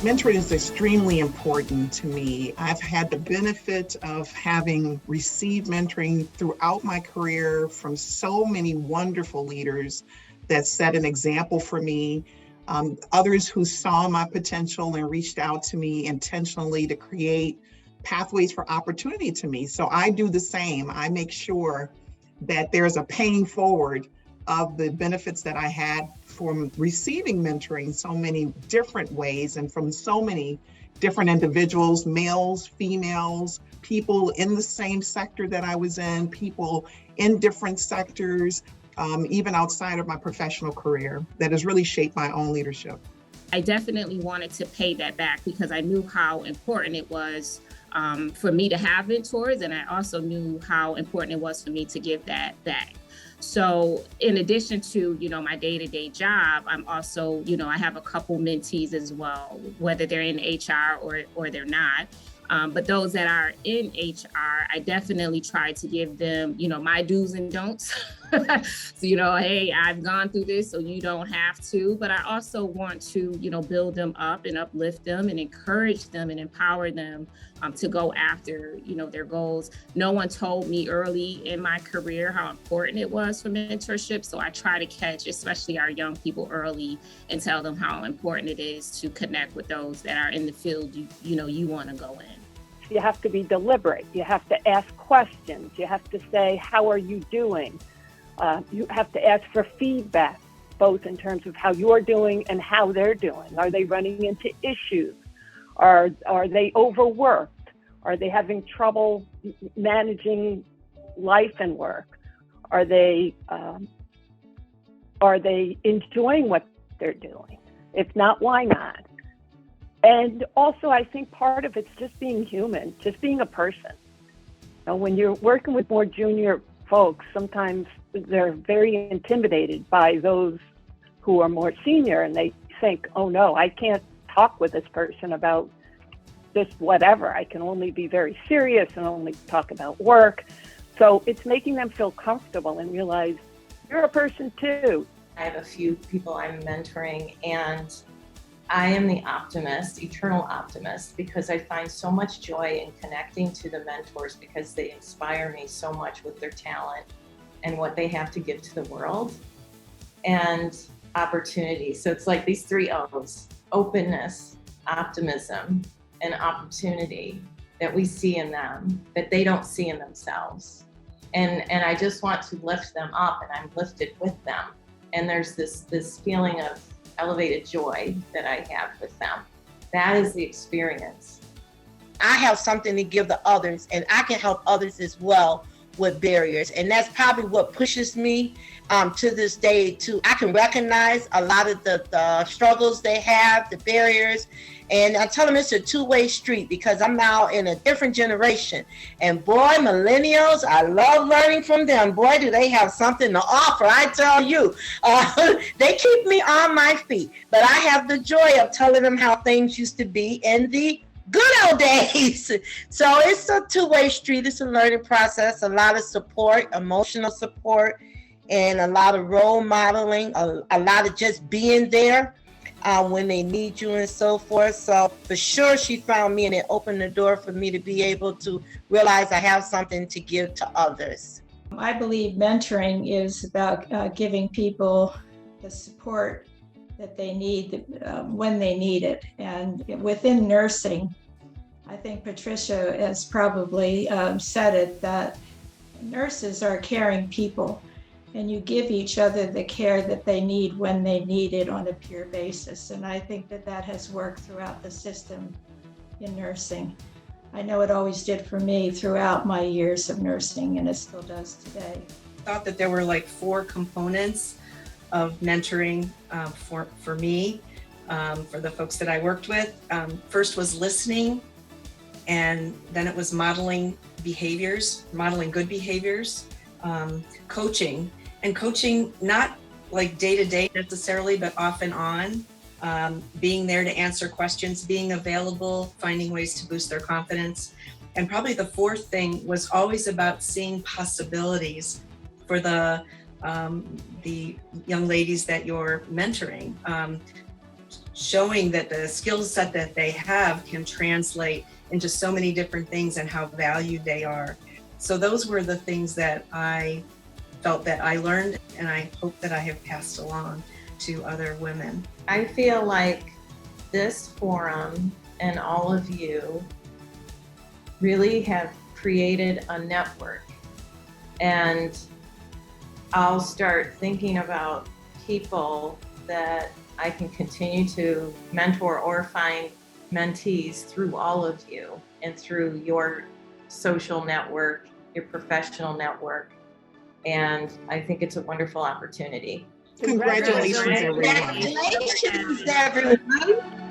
Mentoring is extremely important to me. I've had the benefit of having received mentoring throughout my career from so many wonderful leaders that set an example for me. Others who saw my potential and reached out to me intentionally to create pathways for opportunity to me. So I do the same. I make sure that there's a paying forward of the benefits that I had from receiving mentoring so many different ways and from so many different individuals, males, females, people in the same sector that I was in, people in different sectors, even outside of my professional career, that has really shaped my own leadership. I definitely wanted to pay that back because I knew how important it was for me to have mentors, and I also knew how important it was for me to give that back. So in addition to, my day-to-day job, I'm also, I have a couple mentees as well, whether they're in HR or they're not. But those that are in HR, I definitely try to give them, my do's and don'ts. So, hey, I've gone through this, so you don't have to. But I also want to, build them up and uplift them and encourage them and empower them to go after, their goals. No one told me early in my career how important it was for mentorship. So I try to catch, especially our young people early, and tell them how important it is to connect with those that are in the field you want to go in. You have to be deliberate. You have to ask questions. You have to say, how are you doing? You have to ask for feedback, both in terms of how you're doing and how they're doing. Are they running into issues? Are they overworked? Are they having trouble managing life and work? Are they enjoying what they're doing? If not, why not? And also, I think part of it's just being human, just being a person. When you're working with more junior folks, sometimes they're very intimidated by those who are more senior, and they think, oh no, I can't talk with this person about this whatever. I can only be very serious and only talk about work. So it's making them feel comfortable and realize you're a person too. I have a few people I'm mentoring, and I am the optimist, eternal optimist, because I find so much joy in connecting to the mentors because they inspire me so much with their talent and what they have to give to the world, and opportunity. So it's like these three O's: openness, optimism, and opportunity that we see in them that they don't see in themselves. And I just want to lift them up, and I'm lifted with them. And there's this feeling of elevated joy that I have with them. That is the experience. I have something to give the others, and I can help others as well with barriers. And that's probably what pushes me to this day too. I can recognize a lot of the struggles they have, the barriers, and I tell them it's a two-way street because I'm now in a different generation. And boy, millennials, I love learning from them. Boy, do they have something to offer, I tell you. They keep me on my feet, but I have the joy of telling them how things used to be in the good old days. So it's a two-way street. It's a learning process, a lot of support, emotional support, and a lot of role modeling, a lot of just being there when they need you and so forth. So for sure, she found me, and it opened the door for me to be able to realize I have something to give to others. I believe mentoring is about giving people the support that they need when they need it. And within nursing, I think Patricia has probably said it, that nurses are caring people, and you give each other the care that they need when they need it on a peer basis. And I think that has worked throughout the system in nursing. I know it always did for me throughout my years of nursing, and it still does today. I thought that there were like 4 components of mentoring for me, for the folks that I worked with. First was listening, and then it was modeling behaviors, modeling good behaviors, coaching, and coaching not like day to day necessarily, but off and on, being there to answer questions, being available, finding ways to boost their confidence. And probably the 4th thing was always about seeing possibilities for the young ladies that you're mentoring. showing that the skill set that they have can translate into so many different things and how valued they are. So those were the things that I felt that I learned, and I hope that I have passed along to other women. I feel like this forum and all of you really have created a network, and I'll start thinking about people that I can continue to mentor or find mentees through all of you and through your social network, your professional network. And I think it's a wonderful opportunity. Congratulations, everyone. Congratulations, everyone.